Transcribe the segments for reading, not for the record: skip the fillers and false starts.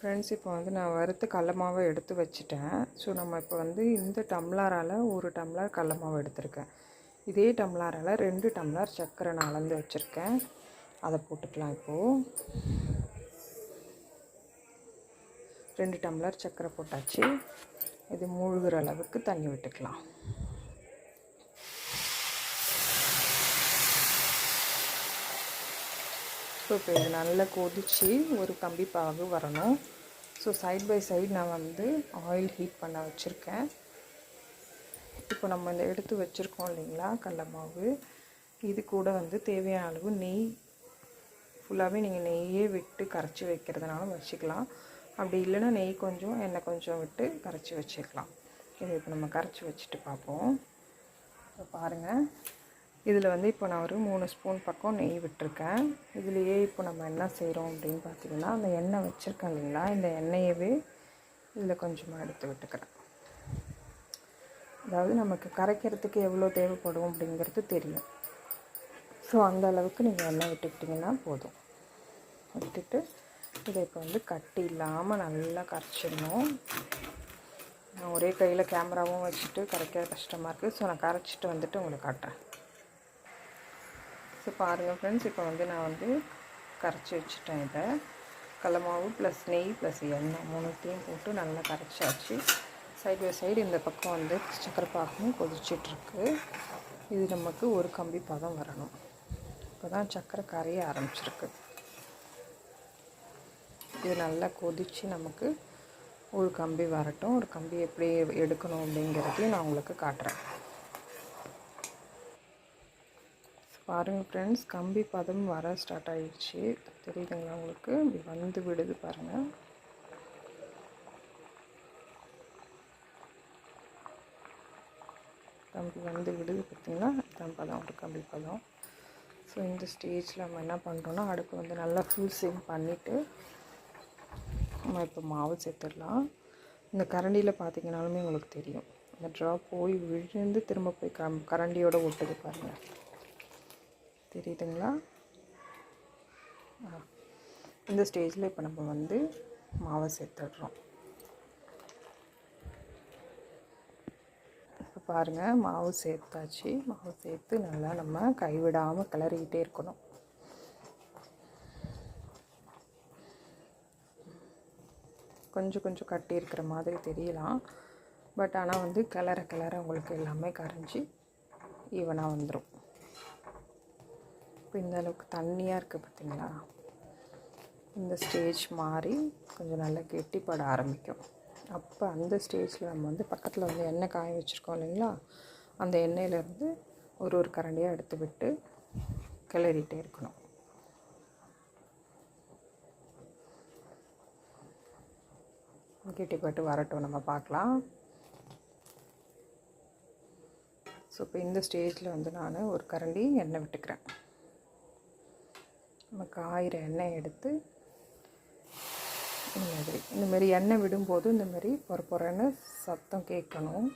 Friends, இப்போ வந்து நான் வறுத்து கடல மாவை எடுத்து வச்சுட்டேன். ஸோ நம்ம இப்போ வந்து இந்த டம்ளரால் 1 டம்ளர் கடல மாவு எடுத்திருக்கேன். இதே டம்ளரால் 2 டம்ளர் சர்க்கரை நான் அளந்து வச்சுருக்கேன். அதை போட்டுக்கலாம். இப்போது 2 டம்ளர் சர்க்கரை போட்டாச்சு. இது மூழ்கிற அளவுக்கு தண்ணி விட்டுக்கலாம். ஸோ இப்போ இது நல்லா கொதித்து ஒரு கம்பி பாகு வரணும். ஸோ சைட் பை சைடு நான் வந்து ஆயில் ஹீட் பண்ண வச்சுருக்கேன். இப்போ நம்ம இந்த எடுத்து வச்சுருக்கோம் இல்லைங்களா கடல மாவு, இது கூட வந்து தேவையான அளவு நெய், ஃபுல்லாகவே நீங்கள் நெய்யே விட்டு கரைச்சி வைக்கிறதுனாலும் வச்சுக்கலாம். அப்படி இல்லைன்னா நெய் கொஞ்சம் எண்ணெய் கொஞ்சம் விட்டு கரைச்சி வச்சுக்கலாம். இதை இப்போ நம்ம கரைச்சி வச்சுட்டு பார்ப்போம். இப்போ பாருங்கள், இதில் வந்து இப்போ நான் ஒரு 3 ஸ்பூன் பக்கம் நெய் விட்டுருக்கேன். இதுலேயே இப்போ நம்ம என்ன செய்கிறோம் அப்படின்னு பார்த்திங்கன்னா, அந்த எண்ணெய் வச்சுருக்கேன் இல்லைங்களா, இந்த எண்ணெயவே இதில் கொஞ்சமாக எடுத்து விட்டுக்கிறேன். அதாவது நமக்கு கரைக்கிறதுக்கு எவ்வளோ தேவைப்படும் அப்படிங்கிறது தெரியும். ஸோ அந்த அளவுக்கு நீங்கள் எண்ணெய் விட்டுக்கிட்டிங்கன்னா போதும். விட்டுட்டு இதை இப்போ வந்து கட்டி இல்லாமல் நல்லா கரைச்சிடணும். நான் ஒரே கையில் கேமராவும் வச்சுட்டு கரைக்க கஷ்டமாக இருக்குது. ஸோ நான் கரைச்சிட்டு வந்துட்டு உங்களுக்கு காட்டுறேன். ஸோ பாருங்கள் ஃப்ரெண்ட்ஸ், இப்போ வந்து நான் வந்து கரைச்சி வச்சுட்டேன். இதை கடல மாவு ப்ளஸ் நெய் ப்ளஸ் எண்ணெய் 3த்தையும் போட்டு நல்லா கரைச்சாச்சு. சைடு பை சைடு இந்த பக்கம் வந்து சக்கரை பாகும் கொதிச்சிட்ருக்கு. இது நமக்கு ஒரு கம்பி பதம் வரணும். இப்போ தான் சக்கரை கரைய ஆரம்பிச்சிருக்கு. இது நல்லா கொதித்து நமக்கு ஒரு கம்பி வரட்டும். ஒரு கம்பி எப்படி எடுக்கணும் அப்படிங்கிறதையும் நான் உங்களுக்கு காட்டுறேன். பாருங்கள் ஃப்ரெண்ட்ஸ், கம்பி பதம் வர ஸ்டார்ட் ஆகிடுச்சு. தெரியுதுங்களா உங்களுக்கு? இப்படி வந்து விடுது பாருங்கள். கம்பி வந்து விடுது பார்த்திங்களா? இதுதான் பதம், ஒரு கம்பி பதம். ஸோ இந்த ஸ்டேஜில் நம்ம என்ன பண்ணுறோன்னா, அடுப்பு வந்து நல்லா ஃபுல் சிம் பண்ணிவிட்டு நம்ம இப்போ மாவு சேர்த்துடலாம். இந்த கரண்டியில் பார்த்திங்கனாலுமே உங்களுக்கு தெரியும், இந்த ட்ராப் போய் விழுந்து திரும்ப போய் கரண்டியோட ஒட்டுது பாருங்கள். தெரியுதுங்களா? இந்த ஸ்டேஜில் இப்போ நம்ம வந்து மாவை சேர்த்துடுறோம். இப்போ பாருங்கள், மாவு சேர்த்தாச்சு. மாவு சேர்த்து நல்லா நம்ம கைவிடாமல் கிளறிக்கிட்டே இருக்கணும். கொஞ்சம் கொஞ்சம் கட்டி இருக்கிற மாதிரி தெரியலாம், பட் ஆனால் வந்து கிளற உங்களுக்கு எல்லாமே கரைஞ்சி ஈவனாக வந்துடும். இப்போ இந்த அளவுக்கு தண்ணியாக இருக்குது பார்த்திங்களா? இந்த ஸ்டேஜ் மாறி கொஞ்சம் நல்லா கெட்டிப்பட ஆரம்பிக்கும். அப்போ அந்த ஸ்டேஜில் நம்ம வந்து பக்கத்தில் வந்து எண்ணெய் காய வச்சுருக்கோம் இல்லைங்களா, அந்த எண்ணெயிலேருந்து ஒரு கரண்டியாக எடுத்து விட்டு கிளறிட்டே இருக்கணும். கெட்டிப்பட்டு வரட்டும், நம்ம பார்க்கலாம். ஸோ இப்போ இந்த ஸ்டேஜில் வந்து நான் ஒரு கரண்டி எண்ணெய் விட்டுக்கிறேன். நமக்கு 1000 எண்ணெய் எடுத்து இந்தமாரி எண்ணெய் விடும்போது இந்தமாரி பொறன்னு சத்தம் கேட்கணும்.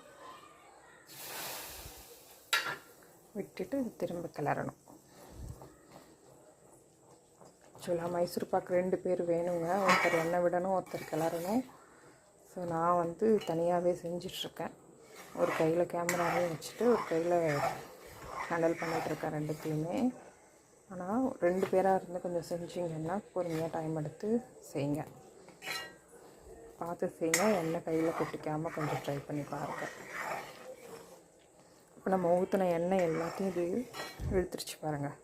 விட்டுட்டு திரும்ப கிளறணும். ஆக்சுவலாக மைசூர் பாக்கு 2 பேர் வேணுங்க. ஒருத்தர் எண்ணெய் விடணும், ஒருத்தர் கிளறணும். ஸோ நான் வந்து தனியாகவே செஞ்சிட்ருக்கேன். ஒரு கையில் கேமராவே வச்சுட்டு ஒரு கையில் ஹேண்டில் பண்ணிகிட்ருக்கேன் 2த்தையுமே. ஆனால் 2 பேராக இருந்து கொஞ்சம் செஞ்சிங்கன்னா பொறுமையாக டைம் எடுத்து செய்யுங்க. பார்த்து செய்யுங்க, எண்ணெய் கையில் கொட்டிக்காமல் கொஞ்சம் ட்ரை பண்ணி பாருங்கள். இப்போ நம்ம ஊற்றின எண்ணெய் எல்லாத்தையும் இது இழுத்துருச்சு பாருங்கள்.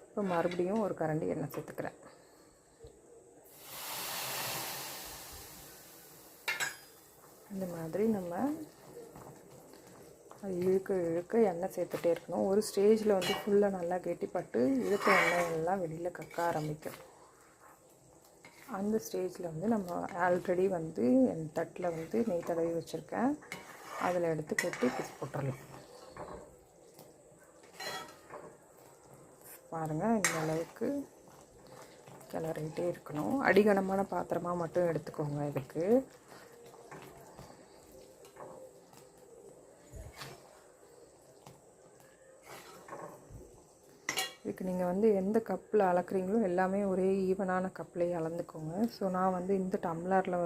இப்போ மறுபடியும் ஒரு கரண்டி எண்ணெய் சேர்த்துக்கிறேன். இந்த மாதிரி நம்ம இழுக்க எண்ணெய் சேர்த்துட்டே இருக்கணும். ஒரு ஸ்டேஜில் வந்து ஃபுல்லாக நல்லா கெட்டிப்பட்டு இழுக்க எண்ணெய் எல்லாம் வெளியில் கக்க ஆரம்பிக்கும். அந்த ஸ்டேஜில் வந்து நம்ம ஆல்ரெடி வந்து என் தட்டில் வந்து நெய் தடவி வச்சுருக்கேன், அதில் எடுத்து கொட்டி பிச்சு போட்டுடலாம். பாருங்கள், இந்த அளவுக்கு கிளறிகிட்டே இருக்கணும். அடிகனமான பாத்திரமாக மட்டும் எடுத்துக்கோங்க. இதுக்கு இதுக்கு நீங்கள் வந்து எந்த கப்பில் அளக்குறீங்களோ எல்லாமே ஒரே ஈவனான கப்லேயே அளந்துக்கோங்க. ஸோ நான் வந்து இந்த டம்ளரில்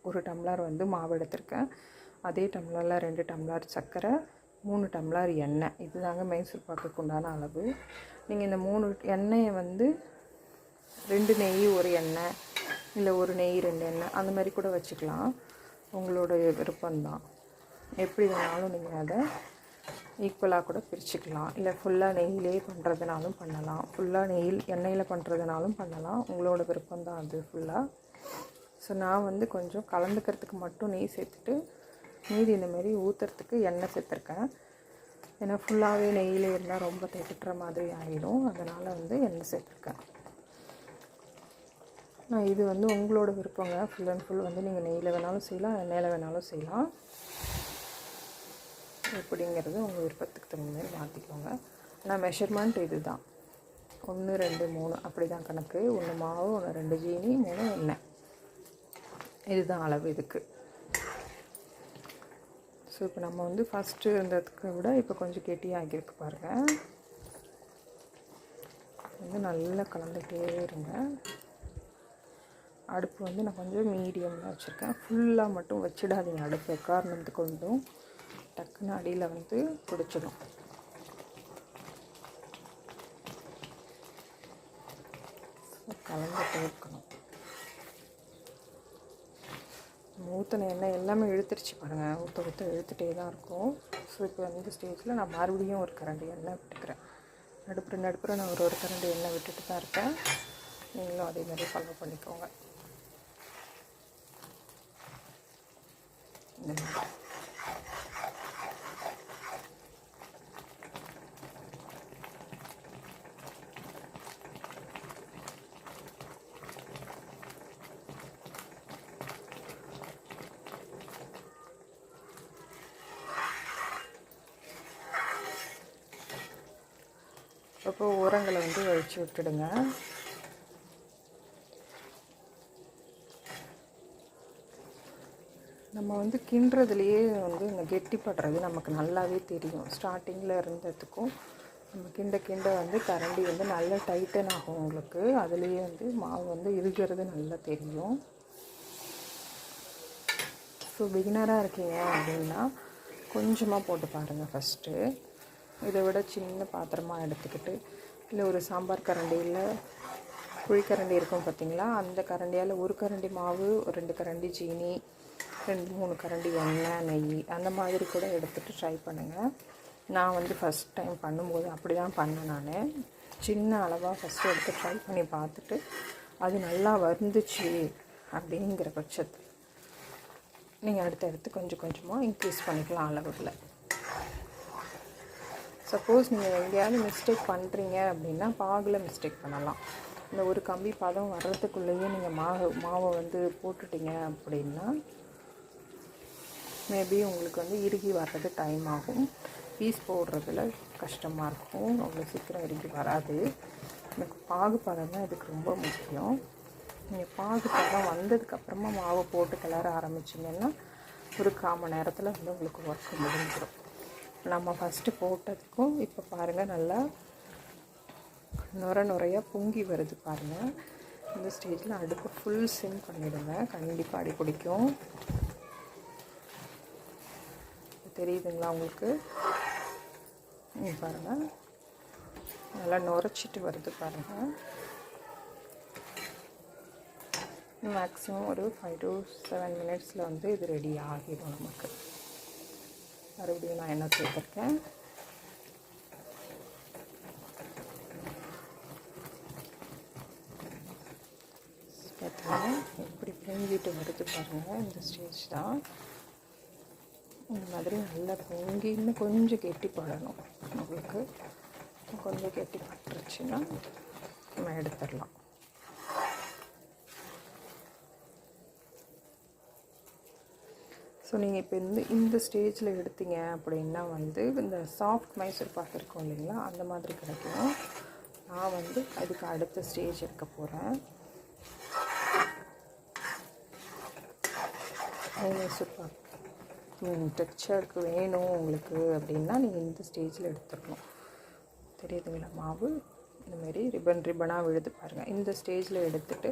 ஒரு டம்ளர் வந்து மாவு எடுத்திருக்கேன். அதே டம்ளரில் 2 டம்ளர் சர்க்கரை, 3 டம்ளர் எண்ணெய். இதுதாங்க மைசூர் பாக்குக்கு உண்டான அளவு. நீங்கள் இந்த 3 எண்ணெயை வந்து 2 நெய் 1 எண்ணெய், இல்லை 1 நெய் 2 எண்ணெய் அந்த மாதிரி கூட வச்சுக்கலாம். உங்களோட விருப்பம்தான். எப்படி வேணாலும் நீங்கள் அதை ஈக்குவலாக கூட பிரிச்சுக்கலாம். இல்லை ஃபுல்லாக நெய்யிலே பண்ணுறதுனாலும் பண்ணலாம், ஃபுல்லாக எண்ணெயில் பண்ணுறதுனாலும் பண்ணலாம். உங்களோட விருப்பம்தான் அது ஃபுல்லாக. ஸோ நான் வந்து கொஞ்சம் கலந்துக்கிறதுக்கு மட்டும் நெய் சேர்த்துட்டு மீதி இந்தமாரி ஊற்றுறதுக்கு எண்ணெய் சேர்த்துருக்கேன். ஏன்னா ஃபுல்லாகவே நெய்யிலே இருந்தால் ரொம்ப திட்டுற மாதிரி ஆகிடும். அதனால் வந்து எண்ணெய் சேர்த்துருக்கேன். இது வந்து உங்களோட விருப்பங்க. ஃபுல் அண்ட் ஃபுல் வந்து நீங்கள் நெய்யில் வேணாலும் செய்யலாம், எண்ணெயில் வேணாலும் செய்யலாம். எப்படிங்கிறது உங்கள் விருப்பத்துக்கு தகுந்த மாதிரி மாற்றிக்கோங்க. ஆனால் மெஷர்மெண்ட் இது தான். 1 2 3 அப்படி தான் கணக்கு. 1 மாவு, 1 2 ஜீனி, 3 எண்ணெய். இதுதான் அளவு இதுக்கு. ஸோ இப்போ நம்ம வந்து ஃபஸ்ட்டு இருந்ததுக்கு விட இப்போ கொஞ்சம் கெட்டியாகிருக்கு பாருங்கள். வந்து நல்லா கலந்துகிட்டே இருங்க. அடுப்பு வந்து நான் கொஞ்சம் மீடியமில் வச்சுருக்கேன். ஃபுல்லாக மட்டும் வச்சிடாதீங்க அடுப்பு. காரணத்துக்கு கொண்டும் டக்குன்னு அடியில் வந்து பிடிச்சிடும். கலந்துகிட்டே இருக்கணும். ஊற்றின எண்ணெய் எல்லாமே இழுத்துருச்சு பாருங்கள். ஊற்ற இழுத்துகிட்டே தான் இருக்கும். ஸோ இப்போ இந்த ஸ்டேஜில் நான் மறுபடியும் ஒரு கரண்டி எண்ணெய் விட்டுக்கிறேன். நடுப்புற நான் ஒரு கரண்டி எண்ணெய் விட்டுட்டு தான் இருக்கேன். நீங்களும் அதே மாதிரி ஃபாலோ பண்ணிக்கோங்க. இந்த மாதிரி அப்போ ஓரங்களை வந்து வழித்து விட்டுடுங்க. நம்ம வந்து கிண்டுறதுலையே வந்து இந்த கெட்டிப்படுறது நமக்கு நல்லாவே தெரியும். ஸ்டார்டிங்கில் இருந்ததுக்கும் நம்ம கிண்ட வந்து கரண்டி வந்து நல்லா டைட்டன் ஆகும் உங்களுக்கு. அதுலேயே வந்து மாவு வந்து இருக்கிறது நல்லா தெரியும். ஸோ பிகினராக இருக்கீங்க அப்படின்னா கொஞ்சமாக போட்டு பாருங்கள் ஃபஸ்ட்டு. இதை விட சின்ன பாத்திரமாக எடுத்துக்கிட்டு, இல்லை ஒரு சாம்பார் கரண்டியில் குழிக்கரண்டி இருக்கும் பார்த்திங்களா, அந்த கரண்டியால் 1 கரண்டி மாவு, 2 கரண்டி ஜீனி, 2-3 கரண்டி எண்ணெய், நெய் அந்த மாதிரி கூட எடுத்துகிட்டு ட்ரை பண்ணுங்கள். நான் வந்து ஃபஸ்ட் டைம் பண்ணும்போது அப்படி தான் பண்ணேன். நான் சின்ன அளவாக ஃபஸ்ட்டு எடுத்து ட்ரை பண்ணி பார்த்துட்டு அது நல்லா வந்துச்சு அப்படிங்கிற பட்சத்தில் நீங்கள் அடுத்தடுத்து கொஞ்சம் கொஞ்சமாக இன்க்ரீஸ் பண்ணிக்கலாம் அளவுகளை. சப்போஸ் நீங்கள் எங்கேயாவது மிஸ்டேக் பண்ணுறீங்க அப்படின்னா பாகில் மிஸ்டேக் பண்ணலாம். இந்த ஒரு கம்பி பதம் வர்றதுக்குள்ளேயே நீங்கள் மாவை வந்து போட்டுட்டீங்க அப்படின்னா மேபி உங்களுக்கு வந்து இறுகி வர்றது டைம் ஆகும். பீஸ் போடுறதுல கஷ்டமாக இருக்கும். அவ்வளோ சீக்கிரம் இறுகி வராது. எனக்கு பாகு பதம் தான் இதுக்கு ரொம்ப முக்கியம். நீங்கள் பாகு பதம் வந்ததுக்கப்புறமா மாவை போட்டு கிளற ஆரம்பிச்சிங்கன்னா ஒரு 1/4 மணி நேரத்தில் வந்து உங்களுக்கு ஒர்க் முடிஞ்சிடும். நம்ம ஃபஸ்ட்டு போட்டதுக்கும் இப்போ பாருங்கள் நல்லா நுரையாக பொங்கி வருது பாருங்கள். இந்த ஸ்டேஜில் அடுப்பு ஃபுல் சிம் பண்ணிவிடுங்க. கண்டிப்பாக அடி பிடிக்கும். தெரியுதுங்களா உங்களுக்கு? பாருங்கள் நல்லா நுரைச்சிட்டு வருது பாருங்கள். மேக்ஸிமம் ஒரு 5 to 7 மினிட்ஸில் வந்து இது ரெடி ஆகிடும் நமக்கு. மறுபடியும் நான் எண்ணெய் சேர்த்துருக்கேன். பார்த்தீங்கன்னா எப்படி பொங்கிட்டு வருது பாருங்கள். இந்த ஸ்டேஜ் தான். இந்த மாதிரி நல்லா பொங்கி இன்னும் கொஞ்சம் கெட்டிப்படணும். உங்களுக்கு கொஞ்சம் கெட்டிப்பட்டுருச்சுன்னா நம்ம எடுத்துடலாம். ஸோ நீங்கள் இப்போ இந்த ஸ்டேஜில் எடுத்தீங்க அப்படின்னா வந்து இந்த சாஃப்ட் மைசூர் பாக்கு இருக்கும் இல்லைங்களா, அந்த மாதிரி கிடைக்கும். நான் வந்து அதுக்கு அடுத்த ஸ்டேஜ் எடுக்க போகிறேன். மைசூர் பாக்கு டெக்ஸ்சருக்கு வேணும் உங்களுக்கு அப்படின்னா நீங்கள் இந்த ஸ்டேஜில் எடுத்துடணும். தெரியுதுங்களா? மாவு இந்தமாரி ரிப்பனாக விழுது பாருங்கள். இந்த ஸ்டேஜில் எடுத்துகிட்டு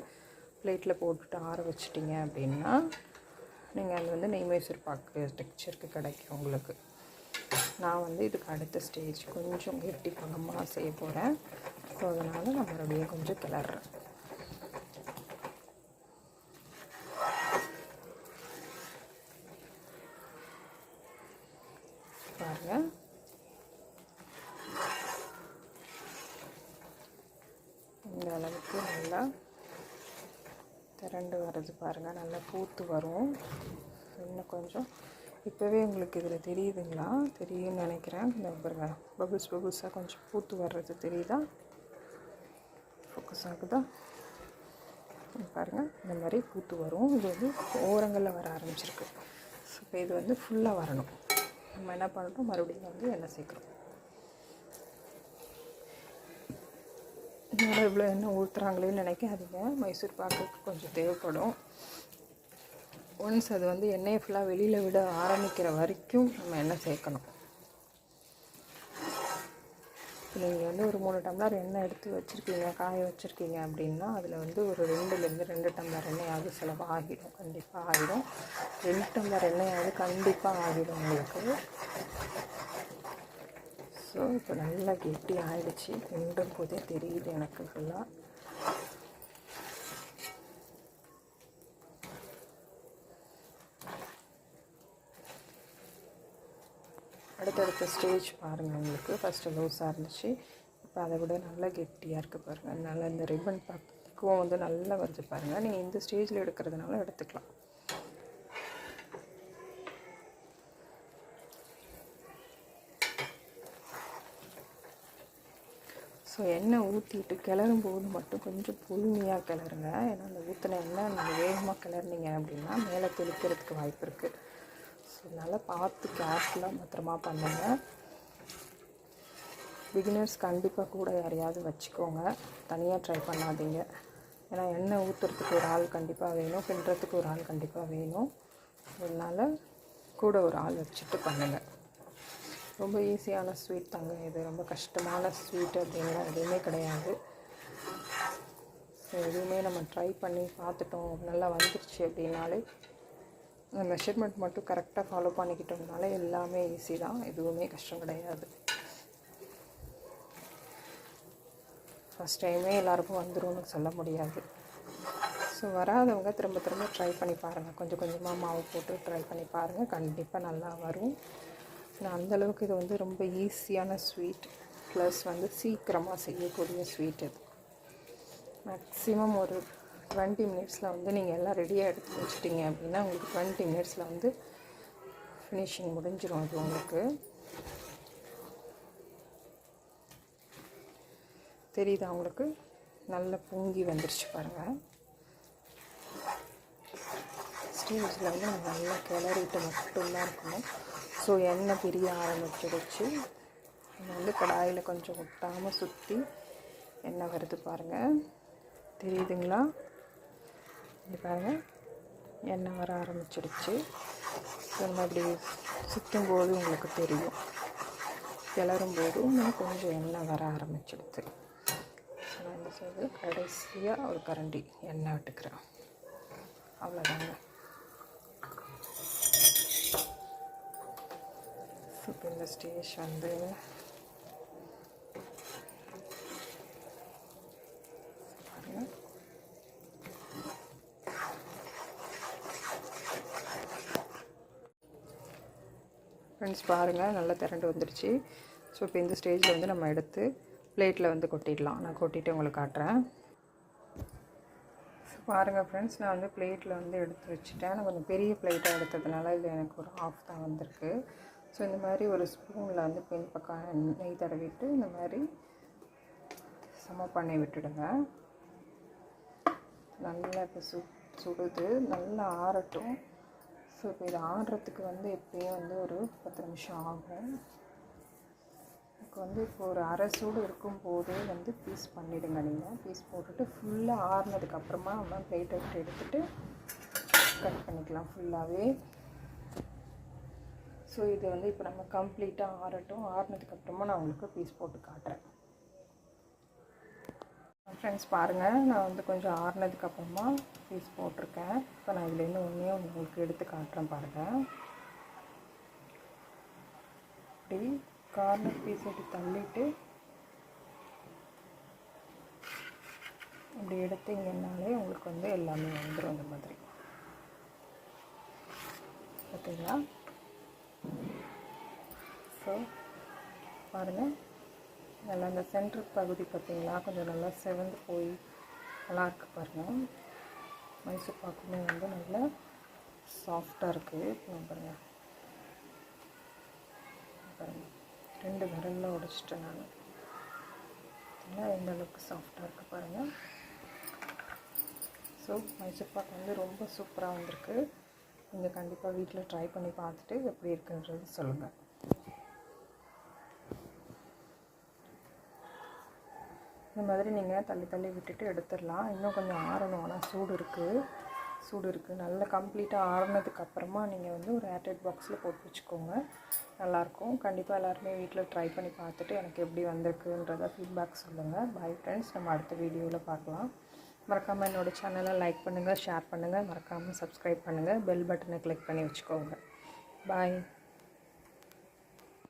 பிளேட்டில் போட்டுட்டு ஆற வச்சிட்டிங்க அப்படின்னா நீங்கள் அது வந்து நெய் மைசூர் பாக்கு டெக்ஸ்சருக்கு கிடைக்கும் உங்களுக்கு. நான் வந்து இதுக்கு அடுத்த ஸ்டேஜ் கொஞ்சம் கெட்டி பழமாக செய்ய போகிறேன். ஸோ அதனால் நான் மறுபடியும் கொஞ்சம் கிளறேன். பாருங்கள், இந்த அளவுக்கு நல்லா திரண்டு வர்றது பாருங்கள். நல்லா பூத்து வரும். இன்னும் கொஞ்சம் இப்போவே உங்களுக்கு இதில் தெரியுதுங்களா? தெரியும்னு நினைக்கிறேன். இந்த பாருங்கள், பபுள்ஸாக கொஞ்சம் பூத்து வர்றது தெரியுதா? ஃபோக்கஸ் ஆகுதா? பாருங்கள், இந்த மாதிரி பூத்து வரும். இது வந்து ஓரங்களில் வர ஆரம்பிச்சிருக்கு. ஸோ இப்போ இது வந்து ஃபுல்லாக வரணும். நம்ம என்ன பண்ணுறோம், மறுபடியும் வந்து எண்ணெய் சேர்க்குறோம். இதனால் இவ்வளோ எண்ணெய் ஊற்றுறாங்களேன்னு நினைக்காதீங்க. மைசூர் பாக்குக்கு கொஞ்சம் தேவைப்படும். ஒன்ஸ் அது வந்து எண்ணெயை ஃபுல்லாக வெளியில் விட ஆரம்பிக்கிற வரைக்கும் நம்ம எண்ணெய் சேர்க்கணும். நீங்கள் வந்து ஒரு 3 டம்ளர் எண்ணெய் எடுத்து வச்சுருக்கீங்க, காய வச்சுருக்கீங்க அப்படின்னா அதில் வந்து ஒரு 2 டம்ளர் எண்ணெயாவது செலவாகிடும். கண்டிப்பாக ஆகிடும். 2 டம்ளர் எண்ணெயாவது கண்டிப்பாக ஆகிடும் உங்களுக்கு. ஸோ இப்போ நல்லா கெட்டி ஆகிடுச்சு. கிண்டும் போதே தெரியுது எனக்கு ஃபுல்லாக. அடுத்தடுத்த ஸ்டேஜ் பாருங்கள். உங்களுக்கு ஃபஸ்ட்டு லூஸாக இருந்துச்சு, இப்போ அதை விட நல்லா கெட்டியாக இருக்குது பாருங்கள். அதனால் இந்த ரிப்பன் பக்குவம் வந்து நல்லா வருது பாருங்கள். நீங்கள் இந்த ஸ்டேஜில் எடுக்கிறதுனால எடுத்துக்கலாம். ஸோ எண்ணெய் ஊற்றிட்டு கிளறும் போது மட்டும் கொஞ்சம் பொறுமையாக கிளறுங்க. ஏன்னா அந்த ஊற்றின எண்ணெய் நீங்கள் வேகமாக கிளறினீங்க அப்படின்னா மேலே தெளிக்கிறதுக்கு வாய்ப்பு இருக்குது. ஸோ அதனால் பார்த்து கேர்ஃபுல்லாக பத்திரமா பண்ணுங்கள். பிகினர்ஸ் கண்டிப்பாக கூட யாரையாவது வச்சுக்கோங்க, தனியாக ட்ரை பண்ணாதீங்க. ஏன்னா எண்ணெய் ஊற்றுறதுக்கு ஒரு ஆள் கண்டிப்பாக வேணும், பின்னுறதுக்கு ஒரு ஆள் கண்டிப்பாக வேணும். அதனால் கூட ஒரு ஆள் வச்சுட்டு பண்ணுங்கள். ரொம்ப ஈஸியான ஸ்வீட் தாங்க இது. ரொம்ப கஷ்டமான ஸ்வீட் அப்படின்லாம் எதுவுமே கிடையாது. ஸோ எதுவுமே நம்ம ட்ரை பண்ணி பார்த்துட்டோம், நல்லா வந்துருச்சு அப்படின்னாலே அந்த மெஷர்மெண்ட் மட்டும் கரெக்டாக ஃபாலோ பண்ணிக்கிட்டோம்னாலே எல்லாமே ஈஸி தான். எதுவுமே கஷ்டம் கிடையாது. ஃபஸ்ட் டைமே எல்லாருக்கும் வந்துடும்னு சொல்ல முடியாது. ஸோ வராதவங்க திரும்ப திரும்ப ட்ரை பண்ணி பாருங்கள். கொஞ்சம் கொஞ்சமாக மாவு போட்டு ட்ரை பண்ணி பாருங்கள். கண்டிப்பாக நல்லா வரும். நான் அந்தளவுக்கு இது வந்து ரொம்ப ஈஸியான ஸ்வீட், ப்ளஸ் வந்து சீக்கிரமாக செய்யக்கூடிய ஸ்வீட். இது மேக்ஸிமம் ஒரு 20 மினிட்ஸில் வந்து நீங்கள் எல்லாம் ரெடியாக எடுத்து வச்சிட்டிங்க அப்படின்னா உங்களுக்கு 20 மினிட்ஸில் வந்து ஃபினிஷிங் முடிஞ்சிடும். அது உங்களுக்கு தெரியுதா? உங்களுக்கு நல்ல பொங்கி வந்துருச்சு பாருங்கள். ஸ்டேஜில் வந்து நம்ம நல்லா கிளறிட்டு மட்டும்தான் இருக்கணும். ஸோ எண்ணெய் பிரிய ஆரம்பிச்சிடுச்சு. நம்ம வந்து கடாயில் கொஞ்சம் ஒட்டாமல் சுற்றி எண்ணெய் வருது பாருங்கள். தெரியுதுங்களா? இது பாருங்கள், எண்ணெய் வர ஆரம்பிச்சிடுச்சு. நம்ம இப்படி சுற்றும்போது உங்களுக்கு தெரியும், கிளறும்போது இன்னும் கொஞ்சம் எண்ணெய் வர ஆரம்பிச்சிடுது. நான் என்ன செய்வது, கடைசியாக ஒரு கரண்டி எண்ணெய் விட்டுக்கிறேன். அவ்வளோதாங்க. இப்போ இந்த ஸ்டேஜ் வந்து பாருங்கள். ஃப்ரெண்ட்ஸ் பாருங்கள், நல்லா திரண்டு வந்துடுச்சு. ஸோ இப்போ இந்த ஸ்டேஜில் வந்து நம்ம எடுத்து பிளேட்டில் வந்து கொட்டிடலாம். நான் கொட்டிட்டு உங்களுக்கு காட்டுறேன். ஸோ பாருங்கள் ஃப்ரெண்ட்ஸ், நான் வந்து பிளேட்டில் வந்து எடுத்து வச்சுட்டேன். நான் கொஞ்சம் பெரிய பிளேட்டாக எடுத்ததுனால இது எனக்கு ஒரு ஆஃப் தான் வந்திருக்கு. ஸோ இந்த மாதிரி ஒரு ஸ்பூனில் வந்து பின் பக்கம் நெய் தடவிட்டு இந்த மாதிரி சம பண்ணி விட்டுடுங்க. நல்லா இப்போ சுடுது, நல்லா ஆறட்டும். ஸோ இப்போ இது ஆடுறதுக்கு வந்து எப்படியும் வந்து ஒரு 10 நிமிஷம் ஆகும். எனக்கு வந்து இப்போ ஒரு அரை சூடு இருக்கும்போதே வந்து பீஸ் பண்ணிவிடுங்க. நீங்கள் பீஸ் போட்டுட்டு ஃபுல்லாக ஆறுனதுக்கப்புறமா நம்ம பிளேட்டை விட்டு எடுத்துகிட்டு கட் பண்ணிக்கலாம் ஃபுல்லாகவே. ஸோ இது வந்து இப்போ நம்ம கம்ப்ளீட்டாக ஆறட்டும். ஆறுனதுக்கப்புறமா நான் உங்களுக்கு பீஸ் போட்டு காட்டுறேன். ஃப்ரெண்ட்ஸ் பாருங்கள், நான் வந்து கொஞ்சம் ஆறுனதுக்கப்புறமா பீஸ் போட்டிருக்கேன். இப்போ நான் இதுலேருந்து ஒன்றே உங்களுக்கு எடுத்து காட்டுறேன் பாருங்கள். இப்படி கார்னர் பீஸ் இப்படி தள்ளிட்டு இப்படி எடுத்தீங்கன்னாலே உங்களுக்கு வந்து எல்லாமே வந்துடும் இந்த மாதிரி. பார்த்தீங்களா? ஸோ பாருங்கள், நல்லா இந்த சென்டர் பகுதி பார்த்தீங்களா கொஞ்சம் நல்லா செவந்து போய் நல்லா இருக்குது பாருங்கள். மைசூர் பாக்குமே வந்து நல்லா சாஃப்டாக இருக்குது. பாருங்கள் பாருங்கள், 2 விரலில் உடைச்சிட்டேன் நான். எந்த அளவுக்கு சாஃப்டாக இருக்குது பாருங்கள். ஸோ மைசூர் பாக்கு வந்து ரொம்ப சூப்பராக வந்திருக்கு. நீங்கள் கண்டிப்பாக வீட்டில் ட்ரை பண்ணி பார்த்துட்டு எப்படி இருக்குன்றது சொல்லுங்கள். இந்த மாதிரி நீங்கள் தள்ளி தள்ளி விட்டுட்டு எடுத்துடலாம். இன்னும் கொஞ்சம் ஆறணும், ஆனால் சூடு இருக்குது. நல்லா கம்ப்ளீட்டாக ஆறுனதுக்கப்புறமா நீங்கள் வந்து ஒரு ஏர்டைட் பாக்ஸில் போட்டு வச்சுக்கோங்க, நல்லாயிருக்கும். கண்டிப்பாக எல்லாருமே வீட்டில் ட்ரை பண்ணி பார்த்துட்டு எனக்கு எப்படி வந்திருக்குன்றதை ஃபீட்பேக் சொல்லுங்கள். பை ஃப்ரெண்ட்ஸ், நம்ம அடுத்த வீடியோவில் பார்க்கலாம். மறக்காமல் என்னோடய சேனலை லைக் பண்ணுங்கள், ஷேர் பண்ணுங்கள், மறக்காமல் சப்ஸ்கிரைப் பண்ணுங்கள், பெல் பட்டனை கிளிக் பண்ணி வச்சுக்கோங்க. பாய்.